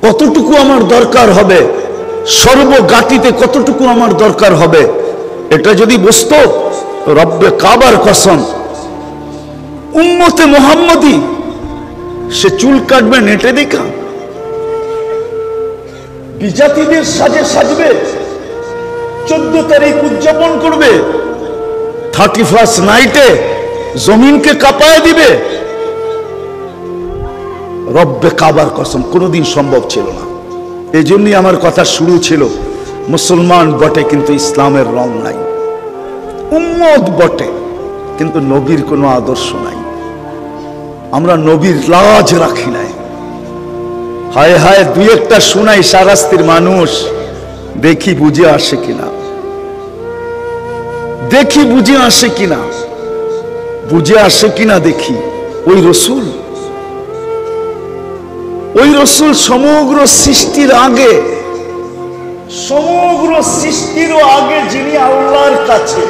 কতটুকু আমার দরকার হবে, সর্বগাতিতে কতটুকু আমার দরকার হবে, এটা যদি বুঝতো রব্বে কাবার কসম উম্মতে মুহাম্মদী সে চুল কাটবে নেটে দেখা, বিজাতিদের সাজে সাজবে, 14 তারিখ উদযাপন করবে, 31st নাইটে জমিনকে কাঁপায় দিবে। রব্বে কাবার কসম কোনোদিন সম্ভব ছিল না। এই জন্যই আমার কথা শুরু ছিল, মুসলমান বটে কিন্তু ইসলামের রং নাই, উম্মত বটে কিন্তু নবীর কোনো আদর্শ নাই, আমরা নবীর লাজ রাখি নাই। হায় হায়, দুই একটা শুনাই সারাস্তির মানুষ, দেখি বুঝে আসে কিনা, দেখি বুঝে আসে কিনা, বুঝে আসে কিনা দেখি। ওই রসুল সমগ্র সৃষ্টির আগে, সমগ্র সৃষ্টিরও আগে যিনি আল্লাহর কাছে,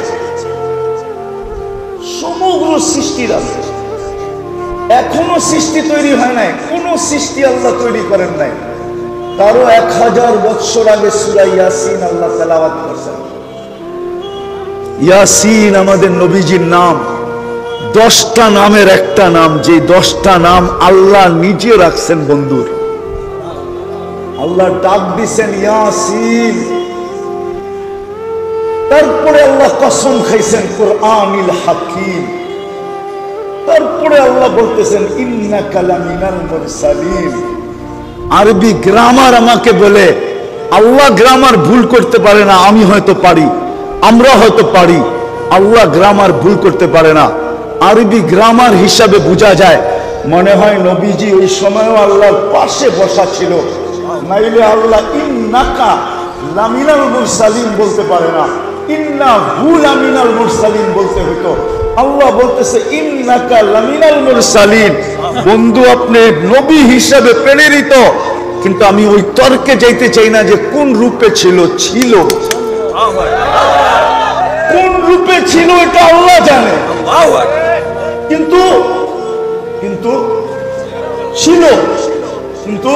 সমগ্র সৃষ্টির আগে, এখনো সৃষ্টি তৈরি হয় নাই, কোন সৃষ্টি আল্লাহ তৈরি করেন নাই, তারও 1000 বৎসর আগে সূরা ইয়াসিন আল্লাহ তেলাওয়াত করেছেন। ইয়াসিন আমাদের নবীজির নাম, 10টা নামের একটা নাম, যে 10টা নাম আল্লাহ নিজে রাখছেন। বন্ধুর আল্লাহ ডাক দিছেন ইয়াসিন, তারপরে আল্লাহ কসম খাইছেন কুরআনিল হাকিম, তারপরে আল্লাহ বলতেছেন ইন্নাকা লামিনাল মুরসালিন। আরবি গ্রামার আমাকে বলে, আল্লাহ গ্রামার ভুল করতে পারে না, আমি হয়তো পারি, আমরা হয়তো পারি, আল্লাহ গ্রামার ভুল করতে পারে না। আরবি গ্রামার হিসাবে বোঝা যায়, মনে হয় নবীজি ওই সময়ও আল্লাহর পাশে বসা ছিল, নাইলে আল্লাহ ইন্নাকা লামিনাল মুরসালিন বলতে পারে না, ইন্নাহু লামিনাল মুরসালিন বলতে হতো। আল্লাহ বলতেছে ইন্নাকা লামিনাল মুরসালিন। বন্ধু আপনি নবী হিসাবে প্রেরিত, কিন্তু আমি ওই তর্কে যাইতে চাই না যে কোন রূপে ছিল, কোন রূপে ছিল এটা আল্লাহ জানে, কিন্তু কিন্তু ছিল, কিন্তু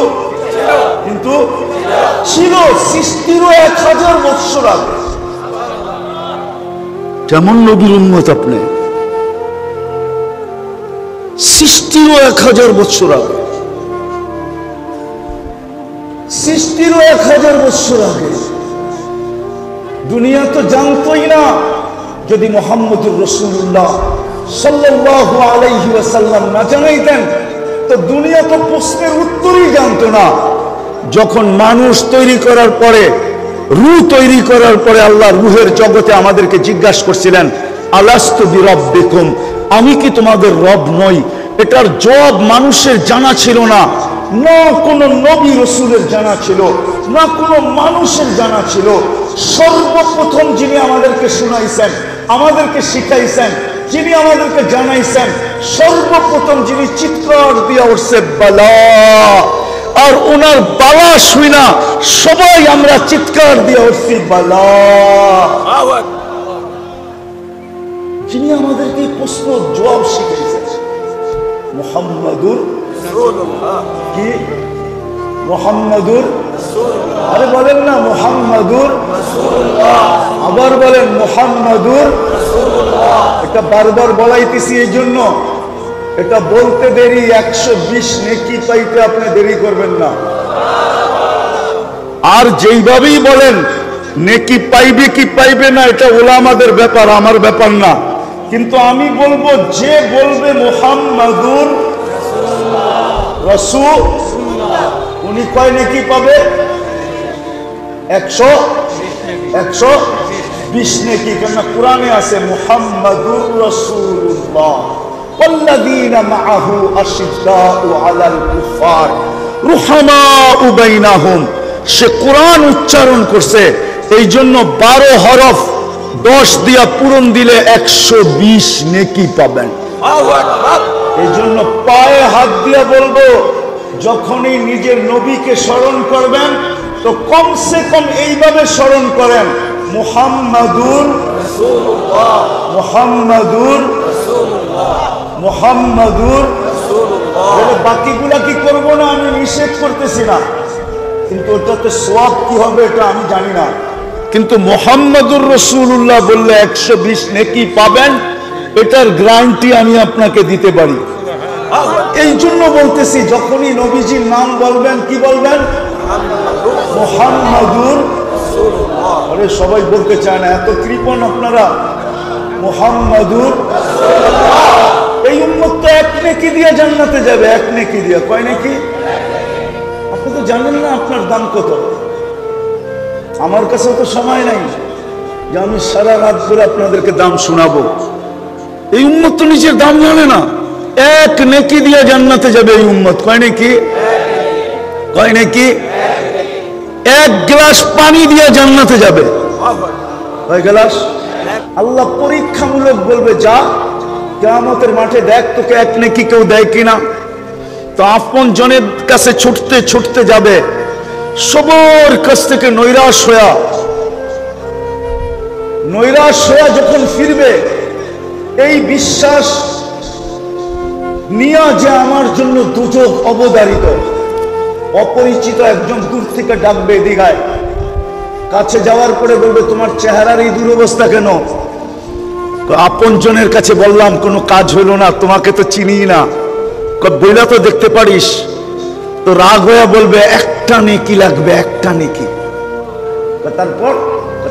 কিন্তু ছিল সৃষ্টিরও 1000 বৎসর আগে। যেমন নবীর উম্মত আপনি, সৃষ্টিরও 1000 বৎসর আগে, সৃষ্টিরও 1000 বৎসর আগে। দুনিয়া তো জানতোই না, যদি মুহাম্মদুর রাসূলুল্লাহ সাল্লাল্লাহু আলাইহি ওয়াসাল্লাম না জানাইতেন তো দুনিয়া তো প্রশ্নের উত্তরই জানতো না। যখন মানুষ তৈরি করার পরে, রূহ তৈরি করার পরে আল্লাহ রূহের জগতে আমাদেরকে জিজ্ঞাসা করছিলেন আলাস্তু বিরাব্বিকুম, আমি কি তোমাদের রব নই? এটার জবাব মানুষের জানা ছিল না, না কোনো নবী রাসূলের জানা ছিল, না কোনো মানুষের জানা ছিল। সর্বপ্রথম যিনি আমাদেরকে শুনাইছেন, আমাদেরকে শিখাইছেন, যিনি আমাদেরকে জানাইছেন, সর্বপ্রথম যিনি চিৎকার দিয়া উঠছে বালা, আর ওনার বালা শুনা সবাই আমরা চিৎকার দিয়া উঠছি বালা। যিনি আমাদেরকে প্রশ্ন জবাব শিখাইছেন মুহাম্মাদুর রাসূলুল্লাহ। কি মুহাম্মাদুর রাসূলুল্লাহ? আরে বলেন না মুহাম্মাদুর রাসূলুল্লাহ, আবার বলেন মুহাম্মাদুর রাসূলুল্লাহ। এটা বারবার বলাইতেছি এই জন্য, এটা বলতে দেরি 120 নেকি পাইতে আপনি দেরি করবেন না। আর যেইভাবেই বলেন নেকি পাইবে কি পাইবে না এটা উলামাদের ব্যাপার, আমার ব্যাপার না। কিন্তু আমি বলবো যে বলবে মুহাম্মাদুর রাসূলুল্লাহ উনি কয় নেকি পাবে? 120 নেকি। কেন কোরআনে আছে মুহাম্মাদুর রাসূলুল্লাহ ওয়াল্লাযীনা মাআহু আশিদ্দাউ আলাল কুফার রুহামাউ বাইনাহুম। সে কোরআন উচ্চারণ করছে, এই জন্য 12 হরফ 10 দিয়া পূরণ দিলে 120 নেকি পাবেন। এই জন্য পায়ে হাত দিয়া বলবো, যখনই নিজের নবীকে স্মরণ করবেন তো কমসে কম এইভাবে স্মরণ করেন মুহাম্মাদুর রাসূলুল্লাহ, মুহাম্মাদুর রাসূলুল্লাহ, মুহাম্মাদুর রাসূলুল্লাহ। বাকিগুলা কি করবো না, আমি নিষেধ করতেছি না, কিন্তু ওটাতে সওয়াব কি হবে এটা আমি জানি না, কিন্তু মুহাম্মদুর রাসূলুল্লাহ বললে 120 নেকি পাবেন, এটার গ্যারান্টি আমি আপনাকে দিতে পারি। এই জন্য বলতেছি, যখনই নবীজির নাম বলবেন কি বলবেন? মুহাম্মাদুর রাসূলুল্লাহ। আরে সবাই বলতে চায় না, এত কৃপণ আপনারা। মুহাম্মাদুর রাসূলুল্লাহ। এই উম্মত তো এক নেকি দিয়ে জান্নাতে যাবে, এক নেকি দিয়ে। কয় নেকি? আপনি তো জানেন না আপনার দাম কত। আমার কাছে তো সময় নাই যে আমি সারা রাত ধরে আপনাদেরকে দাম শোনাবো। এই উম্মত তো নিজের দাম জানে না। এক নেকি দিয়ে জান্নাতে যাবে এই উম্মত। কয় নেকি? কয় নেকি? এক গ্লাস পানি দিয়ে জান্নাতে যাবে। কয় গ্লাস? আল্লাহ পরীক্ষামূলক বলবে, যা কিয়ামতের মাঠে দেখ তোকে এক নেকি কেউ দেয় কিনা। তো আপন জনের কাছে ছুটতে ছুটতে যাবে, সবার কাছ থেকে নৈরাশ হয়ে যখন ফিরবে, এই বিশ্বাস নিয়া যে আমার জন্য দুযোগ অবধারিত, অপরিচিত একজন দূর থেকে ডাকবে দিঘায়, কাছে যাওয়ার পরে বলবে, তোমার চেহারার এই দুরবস্থা কেন? আপন জনের কাছে বললাম, কোনো কাজ হইল না, তোমাকে তো চিনি না। বইলা তো দেখতে পারিস। তো রাগ হয়ে বলবে, একটা নেকি লাগবে, একটা নেকি।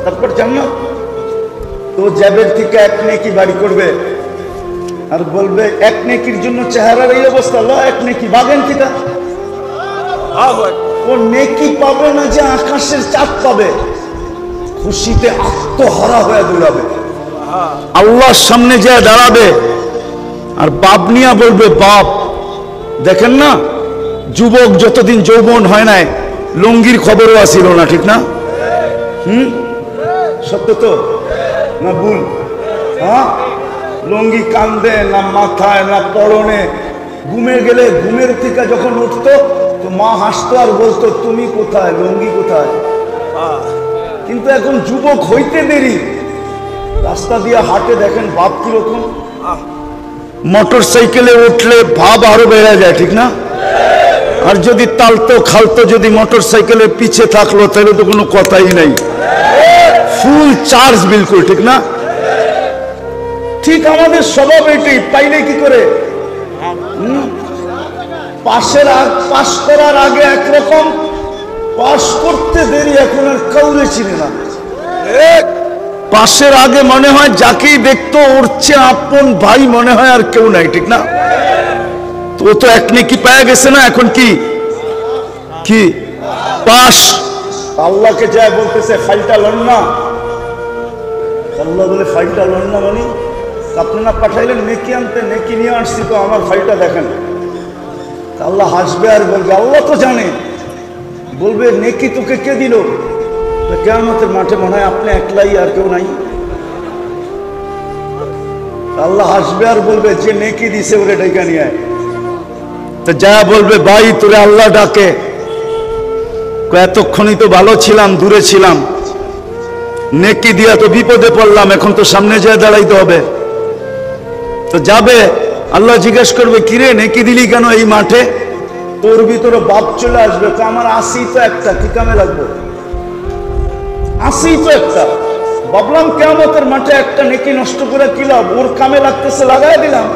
তারপর জান্নাত। তো জ্যাবের থেকে এক নেকি বাড়ি করবে আর বলবে, এক নেকির জন্য চেহারার এই অবস্থা, ল এক নেকি বাগেন থেকে। ও নেকি পাবে না যে আকাশের চাঁদ পাবে, খুশিতে আত্মহারা হয়ে দৌড়াবে, আল্লাহর সামনে যায় দাঁড়াবে। আর বাপ নিয়া বলবে, বাপ দেখেন না, যুবক যতদিন যৌবন হয় নাই, লুঙ্গির খবরও আসিল না, ঠিক না? সত্য তো না ভুল? হ্যাঁ, লুঙ্গি কান্দে না মাথায় না পরনে। ঘুমে গেলে ঘুমের থেকে যখন উঠতো তো মা হাসতো আর বলতো, তুমি কোথায়, লুঙ্গি কোথায়? কিন্তু এখন যুবক হইতে দেরি, রাস্তা দিয়ে হাঁটে, দেখেন বাপ কিরকম। মোটর সাইকেলে উঠলে ভাব আরো বেড়ে যায়, ঠিক না? আর যদি তালতো খালতো যদি মোটর সাইকেলের পিছে থাকলো তাহলে তো কোনো কথাই নাই, ফুল চার্জ বিলকুল, ঠিক না? ঠিক আমাদের স্বভাব এটাই। পাইলে কি করে? পাশ করার আগে একরকম, পাশ করতে দেরি, এখন আর কাউরে চিনে না। পাশের আগে মনে হয় যাকেই দেখতো ওর চেয়ে আপন ভাই মনে হয় আর কেউ নাই, ঠিক না? তো ও তো এক নেকি পেয়ে গেছে না, এখন কি কি পাশ। আল্লাহকে যায় বলতেছে, ফাইলটা লন না। আল্লাহ বলে, ফাইলটা লন না মানে? আপনারা পাঠাইলেন নেকি আনতে, নেকি নিয়ে আসছি, তো আমার ফাইলটা দেখেন। আল্লাহ হাসবে আর বলবে, আল্লাহ তো জানে, বলবে, নেকি তোকে কে দিল? কিয়ামতের মাঠে মনে হয় আপনি একলাই, আর কেউ নাই। আল্লাহ হাসবে আর বলবে, যে নেকি দিছে ওরে ডেকে নিয়ে আয়। তো যা বলবে, ভাই তোরে আল্লাহ ডাকে। এতক্ষণই তো ভালো ছিলাম, দূরে ছিলাম, নেকি দিয়া তো বিপদে পড়লাম, এখন তো সামনে যায় দাঁড়াইতে হবে। তো যাবে, আল্লাহ জিজ্ঞেস করবে, কিরে নেকি দিলি কেন এই মাঠে? তোর ভিতরে বাপ চলে আসবে, তো আমার আসি তো একটা, কি কামে লাগবে? আসি তো একটা। ভাবলাম কিয়ামতের মাঠে একটা নেকি নষ্ট করে কি লাভ, ওর কামে লাগতেছে, লাগাই দিলাম।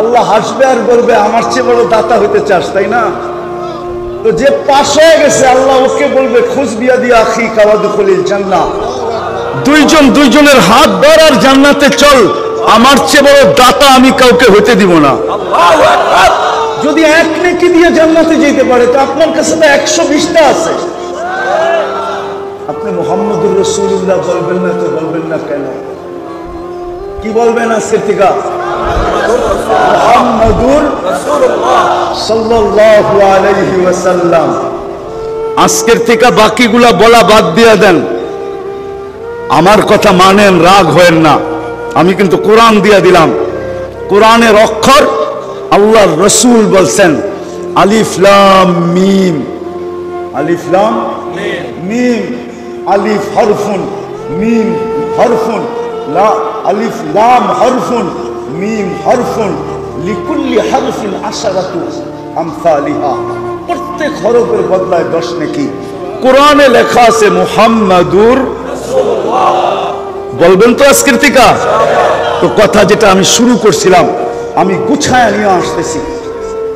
আল্লাহ হাসবে আর বলবে, আমার চেয়ে বড় দাতা হইতে চাস, তাই না? তো যে পাশ হয়ে গেছে, আল্লাহ ওকে বলবে, খুশ বিয়া দিয়া আখি কাওয়াদুখুলিল জান্নাহ, দুইজন দুইজনের হাত ধর আর জান্নাতে চল, আমার চেয়ে বড় দাতা আমি কাউকে হইতে দিব না। যদি এক নেকি দিয়ে জান্নাতে যেতে পারে, তো আপনার কাছে তো 120টা আছে। আপনি মুহাম্মদুর রাসূলুল্লাহ বলবেন না তো বলবেন না কেন? কি বলবেন আজকের থেকে? মুহাম্মদুর রাসূলুল্লাহ সাল্লাল্লাহু আলাইহি ওয়াসাল্লাম। আজকের থেকে বাকিগুলা বলা বাদ দিয়ে দেন। আমার কথা মানেন, রাগ হয়েন না। আমি কিন্তু কোরআন দিয়ে দিলাম, কোরআনের অক্ষর। আল্লাহর রাসূল বলছেন, আলিফ লাম মিম, আলিফ লাম মিম, আলিফ হরফুন, মিম হরফুন, লা আলিফ লাম হরফুন, মিম হরফুন, লিকুল্লি হরফিন আশারাতু আমসালিহা। প্রত্যেক হরফের বদলায় 10 নেকি। কোরআনে লেখা আছে মুহাম্মাদুর রাসূলুল্লাহ। বলবেন তো আজকের থেকে? তো কথা যেটা আমি শুরু করছিলাম, আমি গুছায় নিয়ে আসতেছি।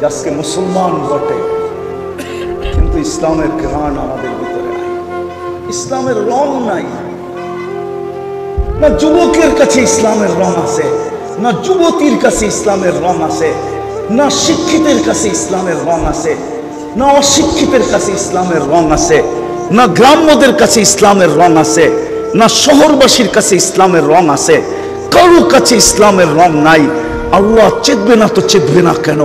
আজকে মুসলমান বটে, কিন্তু ইসলামের ঘ্রাণ আমাদের ভিতরে নাই, ইসলামের রং নাই। না যুবকের কাছে ইসলামের রং আছে, না যুবতীর কাছে ইসলামের রং আছে, না শিক্ষিতের কাছে ইসলামের রং আছে, না অশিক্ষিতের কাছে ইসলামের রং আছে, না গ্রাম্যদের কাছে ইসলামের রং আছে, না শহরবাসীর কাছে ইসলামের রং আছে। কারো কাছে ইসলামের রং নাই। আল্লাহ চেতবে না তো চেতবে না কেন?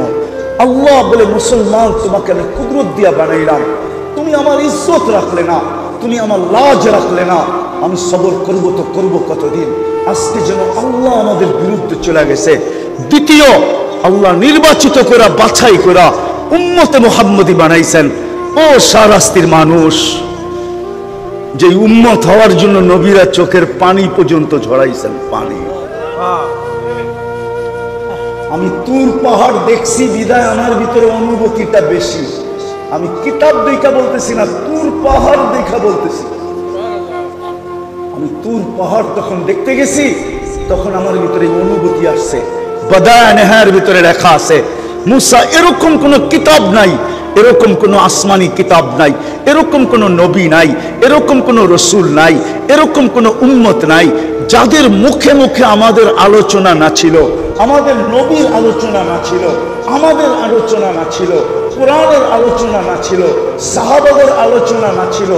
আল্লাহ বলে, মুসলমান তোমাকে আমি কুদরত দিয়া বানাইলাম, তুমি আমার ইজ্জত রাখলে না, তুমি আমার লাজ রাখলে না, আমি সবর করব তো করব কতদিন? আজকে যেন আল্লাহ আমাদের বিরুদ্ধে চলে গেছে। দ্বিতীয়, আল্লাহ নির্বাচিত করা, বাছাই করা উম্মতে মুহাম্মদী বানাইছেন। ও শাহরাস্তির মানুষ, যে উম্মত হওয়ার জন্য নবীরা চোখের পানি পর্যন্ত ঝরাইছেন, পানি। আমি তুর পাহাড় দেখছি বিদায় আমার ভিতরে অনুভূতিটা বেশি। আমি কিতাব দেখা বলতেছি না, তুর পাহাড় দেখা বলতেছি। আমি তুর পাহাড় তখন দেখতে গেছি, তখন আমার ভিতরে অনুভূতি আসছে। বাদায় নেহার ভিতরে লেখা আছে, মুসা এরকম কোন কিতাব নাই, এরকম কোন আসমানি কিতাব নাই, এরকম কোন নবী নাই, এরকম কোন রসুল নাই, এরকম কোন উম্মত নাই যাদের মুখে মুখে আমাদের আলোচনা না ছিল, আমাদের নবীর আলোচনা না ছিল, আমাদের আলোচনা না ছিল, কোরআনের আলোচনা না ছিল, সাহাবাদের আলোচনা না ছিল।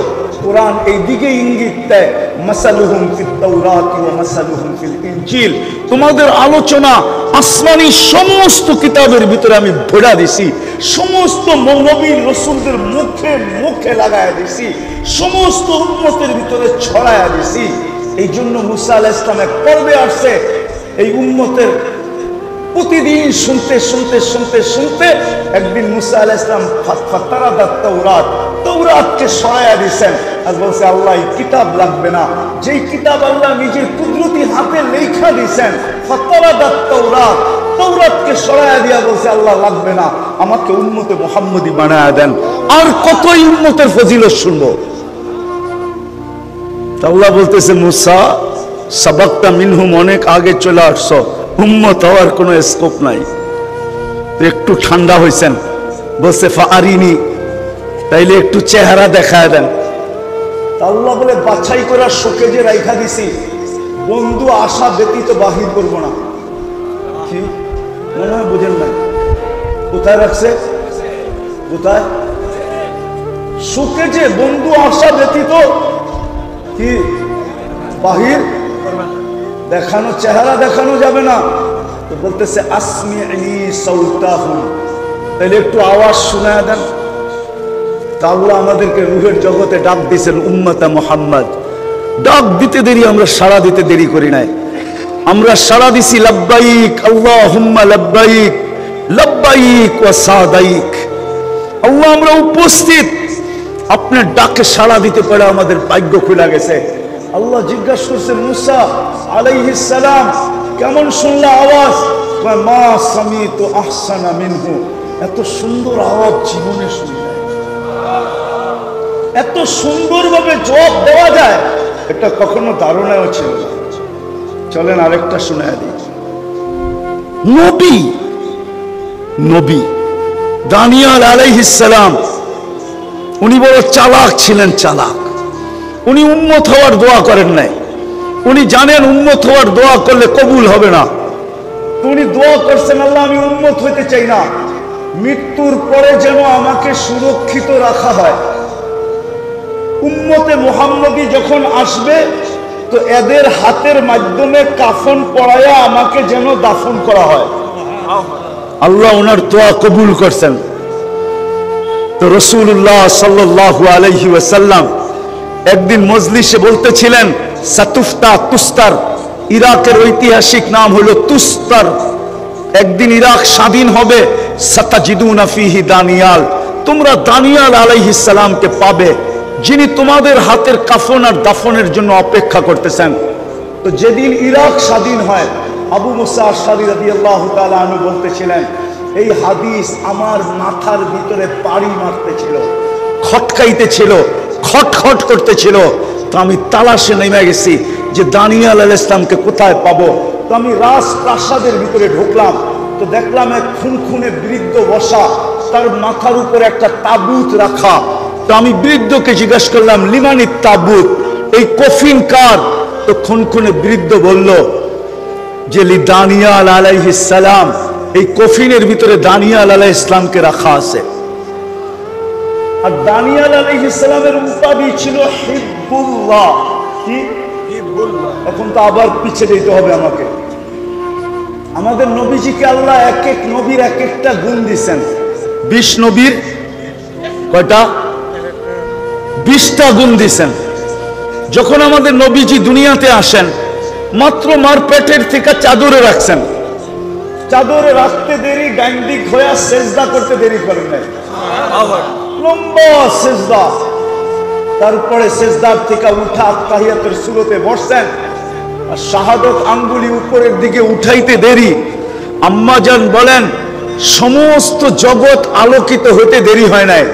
কোরআন এই দিকে ইঙ্গিত দেয়, মাসালুহুম ফিত তাওরাতি ওয়া মাসালুহুম ফিল ইনজিল। তোমাদের আলোচনা আসমানি সমস্ত কিতাবের ভিতরে আমি ভরা দিছি, সমস্ত নবীর রাসূলদের মুখে মুখে লাগায়া দিছি, সমস্ত উম্মতের ভিতরে ছড়ায়া দিছি। এই জন্য মুসা আলাইহিস সালাম এক পর্বে আসছে, এই উম্মতের প্রতিদিন শুনতে শুনতে শুনতে শুনতে একদিন মুসা আলাইহিস সালাম ফাতারাদাত তাওরাত, তাওরাতকে সরায়া দিয়েছেন আর বলছে, আল্লাহ এই কিতাব লাগবে না, যেই কিতাব আল্লাহ নিজের কুদরতি হাতে লেখা দিয়েছেন। ফাতারাদাত তাওরাত, তাওরাতকে সরায়া দিয়া বলছে, আল্লাহ লাগবে না, আমাকে উম্মতে মুহাম্মদী বানায়া দেন। আর কতই উম্মতের ফজিলত শুনবো? আল্লাহ বলতেছে, মুসা সাবাকতা মিনহুম, অনেক আগে চলে আসছো, উম্মত হওয়ার কোনো স্কোপ নাই। একটু ঠান্ডা হয়েছেন, বলছে ফাআরিনি, তাইলে একটু চেহারা দেখায় দেন। আল্লাহ বলে, বাছাই করার শোকে যে রাইখা দিছি, বন্ধু আশা ব্যতীত বাহির করবো না। কি মনে হয় বুঝেন নাই? কোথায় রাখছে? কোথায়? শোকে যে বন্ধু আশা ব্যতীত কি বাহির দেখানো, চেহারা দেখানো যাবে না। তো বলতেছে আসমি'নি সাউতাহুম, তাহলে একটু আওয়াজ শোনায়া দেন। তা আল্লাহ আমাদেরকে রূহের জগতে ডাক দিয়েছেন উম্মতে মুহাম্মদ। ডাক দিতে দেরি, আমরা সাড়া দিতে দেরি করি নাই। আমরা সাড়া দিছি লাব্বাইক আল্লাহুম্মা লাব্বাইক, লাব্বাইক ওয়া সাদাইক। আল্লাহ আমরা উপস্থিত, আপনার ডাকে সাড়া দিতে পারে আমাদের ভাগ্য খুলে গেছে। আল্লাহ জিজ্ঞাসা করছে, মুসা আলাইহিস সালাম কেমন শুনলা আওয়াজ? মা সামিতু আহসানা মিনহু, এত সুন্দর আওয়াজ জীবনে শুনি নাই। এত সুন্দরভাবে জবাব দেওয়া যায় এটা কখনো ধারণাও ছিল না। চলেন আরেকটা শোনায় দিই। নবী নবী দানিয়েল আলাইহিস সালাম, উনি বড় চালাক ছিলেন, চালাক। উনি উম্মত হওয়ার দোয়া করেন নাই। উনি জানেন উম্মত হওয়ার দোয়া করলে কবুল হবে না। উনি দোয়া করছেন, আল্লাহ আমি উম্মত হইতে চাই না, মৃত্যুর পরে যেন আমাকে সুরক্ষিত রাখা হয়। উম্মতে মুহাম্মদী যখন আসবে তো এদের হাতের মাধ্যমে কাফন পরায়া আমাকে যেন দাফন করা হয়। আল্লাহ ওনার দোয়া কবুল করছেন। তো রাসূলুল্লাহ সাল্লাল্লাহু আলাইহি ওয়াসাল্লাম একদিন মজলিসে বলতেছিলেন, সাতুফতা তুস্তার, ইরাকের ঐতিহাসিক নাম হলো তুস্তার। একদিন ইরাক স্বাধীন হবে। সাতাজিদুনা ফিহি দানিয়াল, তোমরা দানিয়াল আলাইহিস সালামকে পাবে, যিনি তোমাদের হাতের কাফন আর দাফনের জন্য অপেক্ষা করতেছেন। তো যেদিন ইরাক স্বাধীন হয়, আবু মুসা আশআরী রাদিয়াল্লাহু তাআলা আনহু বলতেছিলেন, এই হাদিস আমার মাথার ভিতরে পাড়ি মারতেছিল, খটকাইতেছিল, খটখট করতেছিল। তো আমি তালাশে নেমে গেছি যে দানিয়াল আলাইহিস সালামকে কোথায় পাবো। তো আমি রাজপ্রাসাদের ভিতরে ঢুকলাম, তো দেখলাম এক খুনখুনে বৃদ্ধ বসা, তার মাথার উপরে একটা তাবুত রাখা। তো আমি বৃদ্ধকে জিজ্ঞাসা করলাম, লিমানি তাবুত, এই কফিন কার? তো খুনখুনে বৃদ্ধ বলল যে লি দানিয়াল আলাইহিস সালাম, এই কফিনের ভিতরে দানিয়াল আলাইহিস সালামকে রাখা আছে। আর দানিয়াল আলাইহিস সালামের উপাধি ছিল হিব্বুল্লাহ। কি হিব্বুল্লাহ? এখন তো আবার পিছিয়ে যেতে হবে আমাকে। আমাদের নবীজিকে আল্লাহ এক এক নবীর এক একটা গুণ দিয়েছেন। 20 নবীর কয়টা? 20টা গুণ দিয়েছেন। যখন আমাদের নবীজি দুনিয়াতে আসেন, মাত্র মার পেটের থেকে চাদরে রাখছেন। চাদরে রাখতে দেরি, গান্ডিক হয়ে সেজদা করতে দেরি করেন নাই, লম্বা সেজদা। তারপরে সেজদার থেকে উঠা তাহিয়াতের সুরতে বসছেন, আর শাহাদত আঙ্গুলি উপরের দিকে উঠাইতে দেরি। আম্মা জান বলেন, সমস্ত জগৎ আলোকিত হতে দেরি হয় নাই।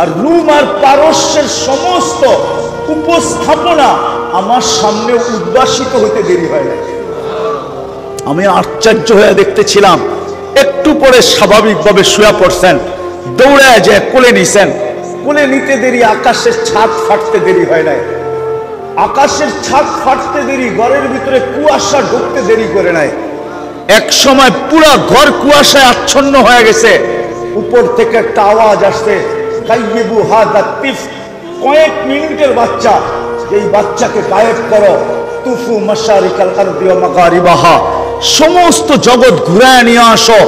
আর রুম আর পারস্যের সমস্ত উপস্থাপনা আমার সামনে উদ্ভাসিত হতে দেরি হয় নাই। আমি আশ্চর্য হয়ে দেখতেছিলাম। একটু পরে স্বাভাবিকভাবে শুয়ে পড়ছেন, দৌড়ায় যায় কোলে নিছেন। কোলে নিতে দেরি, আকাশের ছাদ ফাটতে দেরি হয় নাই। আকাশের ছাদ ফাটতে দেরি, ঘরের ভিতরে কুয়াশা ঢুকতে দেরি করে নাই। এক সময় পুরা ঘর কুয়াশায় আচ্ছন্ন হয়ে গেছে। উপর থেকে একটা আওয়াজ আসছে, গাইবু হাদা তিফ, কয়েক মিনিটের বাচ্চা, এই বাচ্চাকে গায়েব করো। তুফু মাশারিকাল আরদি ওয়া মাগারিবাহা, সমস্ত জগৎ ঘুরায় নিয়ে আসো।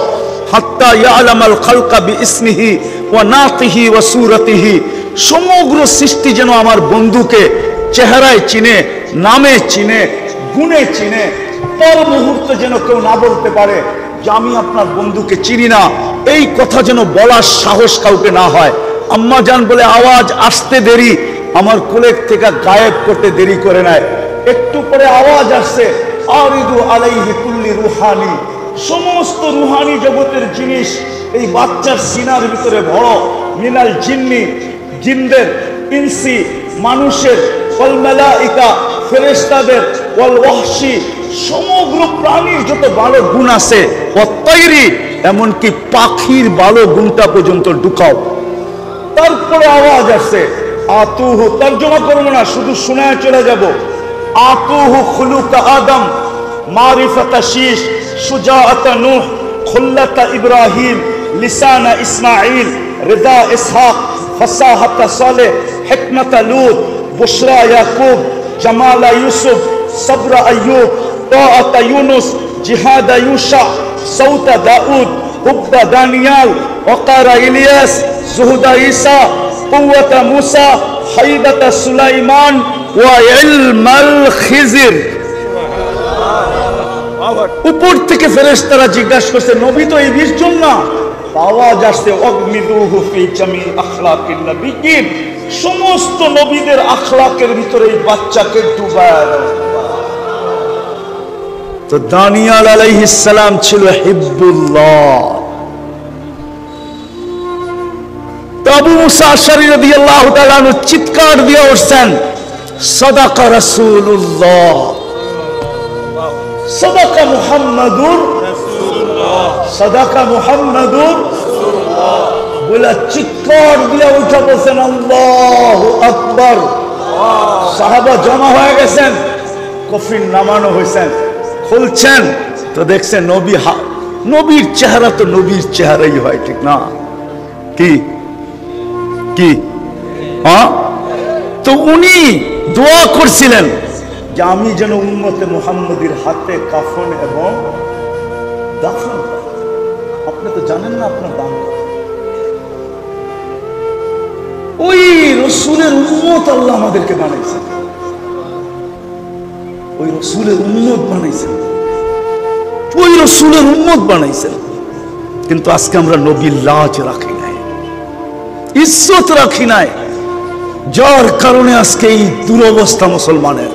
হাত্তা ইয়ালামাল খালকা বিইসমিহি ওয়া নাতিহি ওয়া সূরাতিহি, সমগ্র সৃষ্টি যেন আমার বন্ধুকে চেহারায় চিনে, নামে চিনে, গুণে চিনে। পর মুহূর্তে যেন কেউ না বলতে পারে যে আমি আপনার বন্ধুকে চিনি না। এই কথা যেন বলার সাহস কাউকে না হয়। আম্মা জান বলে, আওয়াজ আসতে দেরি, আমার কোলের থেকে গায়েব করতে দেরি করে নাই। একটু পরে আওয়াজ আসছে, আরিদু আলাইহি কুল্লি রুহানি, সমস্ত রুহানি জগতের জিনিস এই বাচ্চার সিনার ভিতরে ভরো। মিনাল জিন্নি, জিনদের, ইনসি, মানুষের, ওয়াল মালাইকা, ফেরেশতাদের, ওয়াল ওয়াহশি, সমগ্র প্রাণীর যত ভালো গুণ আছে, ওয়াত-তায়রি, এমনকি পাখির ভালো গুণটা পর্যন্ত ঢুকাও। তারপরে আওয়াজ আসছে, আতুহু, তর্জমা করবো না, শুধু শোনায় চলে যাব। আতুহু খুলুকা আদম, মারিফাতা শীশ, সুজাআতা নূহ, খুল্লাতা ইব্রাহিম, লিসানা ইসমাঈল, রিদা ইসহাক, ফাসাহাতা সালেহ, হিকমাতা লূত, বুশরা ইয়াকুব, জামালা ইউসুফ, সবরা আইয়ুব, তাআতা ইউনুস, জিহাদা ইউশা, সৌতা দাউদ, হুব্বা দানিয়াল, ওয়াকারা ইলিয়াস, জুহুদা ঈসা, কুওয়াতা মুসা, হাইবাতা সুলাইমান, ওয়া ইলমাল খিজির। উপর থেকে ফেরেশতারা জিজ্ঞাসা করছে, নবী তো এই 20 জন না? আওয়াজ আসছে, অগমিদুহু ফি জামি আখলাকিন নবিয়্যিন, সমস্ত নবীদের আখলাকের ভিতরে এই বাচ্চাকে ডুবায় দাও। তো দানিয়াল আলাইহিস সালাম ছিল হিব্বুল্লাহ। তো আবু মুসা আশআরী রাদিয়াল্লাহু তাআলা আনহু চিৎকার দিয়ে উঠছেন, সাদাকা রাসূলুল্লাহ, সাদাকা মুহাম্মাদুর রাসূলুল্লাহ, সাদাকা মুহাম্মাদুর রাসূলুল্লাহ বলে চিৎকার দিয়ে উঠে বলছেন, আল্লাহু আকবার। সাহাবা জমা হয়ে গেছেন, কফিন নামানো হয়েছেন, খুলছেন তো দেখছেন নবী, নবীর চেহারা তো নবীর চেহারাই হয়, ঠিক না? কি কি হ্যাঁ? তো উনি দোয়া করছিলেন যে আমি যেন উম্মতে মুহাম্মদীর হাতে কাফন এবং দাফন। আপনি তো জানেন না আপনার দাম। ওই রসুলের উম্মত আল্লাহ আমাদেরকে বানাইছেন, ওই রসুলের উম্মত বানাইছেন, ওই রসুলের উম্মত বানাইছেন। কিন্তু আজকে আমরা নবীর লাজ রাখি নাই, ইজ্জত রাখি নাই, যার কারণে আজকে এই দুরবস্থা মুসলমানের।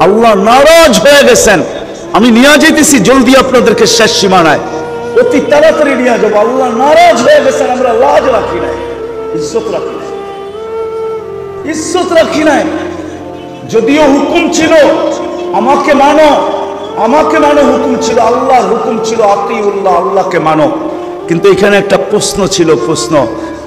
আল্লাহ নারাজ হয়ে গেছেন। আমি নিয়ে যেতেছি জলদি আপনাদেরকে শেষ সীমানায়। অতি তাড়াতাড়ি নিয়ে যাবো। আল্লাহ নারাজ হয়ে গেছেন, আমরা লাজ রাখি নাই, ইজ্জত রাখি নাই, ইজ্জত রাখি নাই। যদিও হুকুম ছিল আমাকে মানো, আমাকে মানো হুকুম ছিল, আল্লাহর হুকুম ছিল আতিউল্লাহ, আল্লাহকে মানো। কিন্তু এখানে একটা প্রশ্ন ছিল, প্রশ্ন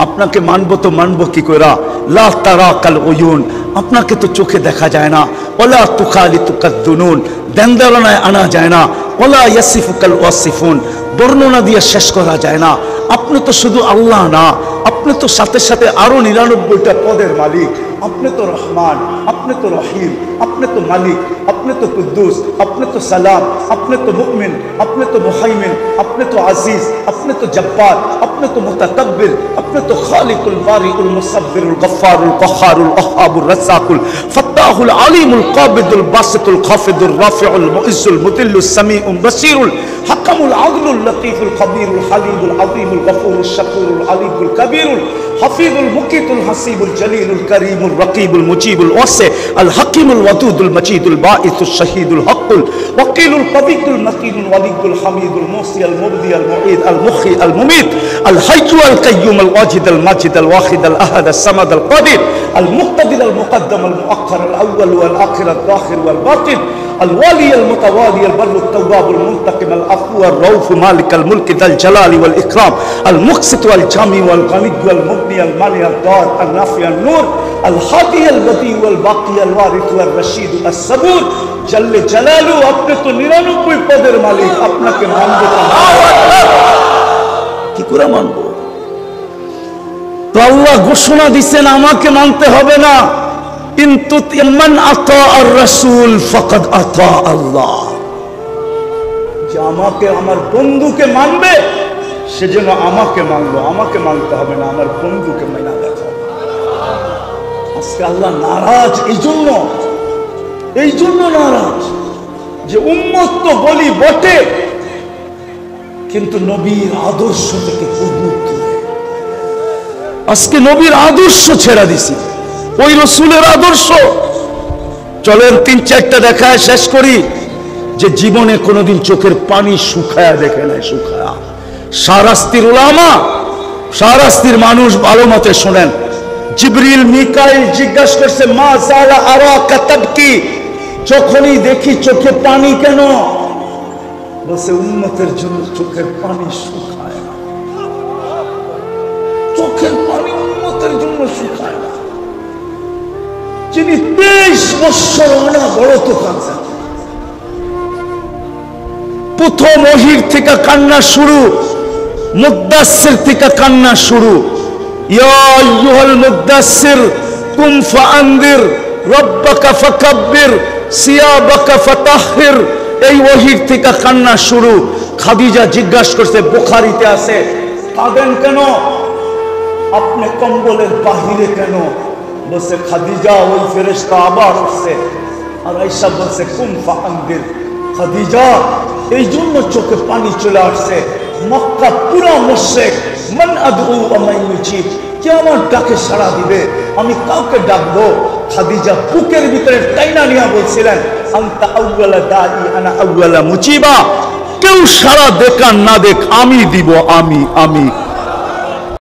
আপনাকে মানবো তো মানবো কি করে? লা তারাকাল উয়ুন, আপনাকে তো চোখে দেখা যায় না। ওয়ালা তুখালিতুকাদ দুনুন, দেনদারনায় আনা যায় না। ওয়ালা ইয়াসিফুকাল ওয়াসিফুন, বর্ণনা দিয়ে শেষ করা যায় না। আপনি তো শুধু আল্লাহ না, আপনি তো সাথে সাথে আরো 99টা পদের মালিক। আপনি তো রহমান, আপনি তো রহিম, আপনি তো মালিক, আপনি তো কুদ্দুস, আপনি তো সালাম, আপনি তো মুমিন, আপনি তো মুহাইমিন, আপনি তো আজিজ, আপনি তো জব্বার, আপনি তো মুতাকাব্বির, আপনি তো খালিকুল বারিউল মুসাব্বিরুল গফফারুল কহ্হারুল ওয়াহ্হাবুর রাজ্জাকুল ফাত্তাহুল আলিমুল কাবিদুল বাসিতুল খাফিদুর রাফিউল মুইজ্জুল মুদিল্লুস সামিউল বাসিরুল হাকামুল আদলুল লতীফুল খবীরুল হালিমুল আযীমুল গফুরুল শাকুরুল আলিমুল কবীরুল হাফিজুল মুকিতুল হাসিবুল জলিলুল করিমুল রকিবুল মুজিবুল ওয়াসি আল হাকিমুল ওয়াদুদুল মজিদুল বাঈসুল শহীদুল হকুল ওয়াকিলুল কবিকুল মকিনুল ওয়ালিদুল হামিদুল মুসি আল মুবদি আল মুঈদ আল মুখি আল মুমিত আল হাইয়্যু আল কাইয়্যুম আল ওয়াজিদ আল মাজিদ আল ওয়াহিদ আল আহাদ আল সামাদ আল কাদির আল মুক্তাদির আল মুকদ্দম আল মুআক্খার আল আউয়াল ওয়াল আখির আল যাহির ওয়াল বাতিন الوالي المتوالي البر التواب المنتقم العفو الرؤوف مالك الملك ذا الجلال والإكرام المقسط والجامع والغني والمغني المانع الضار النافع النور الهادي البديع والباقي الوارث والرشيد الصبور جل جلاله अपने तो 99 পদের মালিক আপনাকে মানবো কি করে মানবো তো আল্লাহ ঘোষণা দিবেন আমাকে মানতে হবে না কিন্তু মান আতা আর রাসূল ফাকাদ আতা আল্লাহ যে আমাকে আমার বন্ধুকে মানবে সেজন্য আমাকে মানলো আমাকে মানতে হবে না আমার বন্ধুকে মানা দেখো আজকে আল্লাহ নারাজ এই জন্য নারাজ যে উম্মত তো বলি বটে কিন্তু নবীর আদর্শ থেকে দূর আজকে নবীর আদর্শ ছেড়ে দিছি ওই রাসূলের আদর্শ চলেন 3-4টা দেখায় শেষ করি যে জীবনে কোনোদিন চোখের পানি শুকায়া দেখে নাই শুকায়া শাহরাস্তির উলামা শাহরাস্তির মানুষ ভালো মতে শুনেন জিবরিল মিকাইল জিজ্ঞাসা করছে মা জালা আরাকা তাবকি যখনই দেখি চোখে পানি কেন বলছে উম্মতের জন্য চোখের পানি শুকায় না চোখের পানি উম্মতের জন্য শুকায় না যিনি 23 বছর অনবরত কাঁদছেন প্রথম ওহীর থেকে কান্না শুরু মুদ্দাসসির থেকে কান্না শুরু ইয়া আইয়ুহাল মুদ্দাসসির কুম ফাআনদির রাব্বাকা ফাকাব্বির সিয়াবাকা ফাতাহহির এই ওহীর থেকে কান্না শুরু খাদিজা জিজ্ঞাসা করছে বুখারীতে আছে কাঁদেন কেন আপনি কম্বলের বাহিরে কেন বলছে খাদিজা ওই ফেরেশতা আবার আসছে আর আয়েশা বলছে কুম ফাআনদির খাদিজা এই জন্য চোখে পানি চলে আসছে মক্কা পুরা মুশরিক মান আদউ ওয়া মান ইউজিব কে আমার ডাকে সাড়া দিবে আমি কাউকে ডাকবো খাদিজা বুকের ভিতরে টাইনা নিয়ে বলছিলেন আনতা আউয়ালা দাই আনা আউয়ালা মুজিবা কেউ সাড়া দেখ না দেখ আমি দিব আমি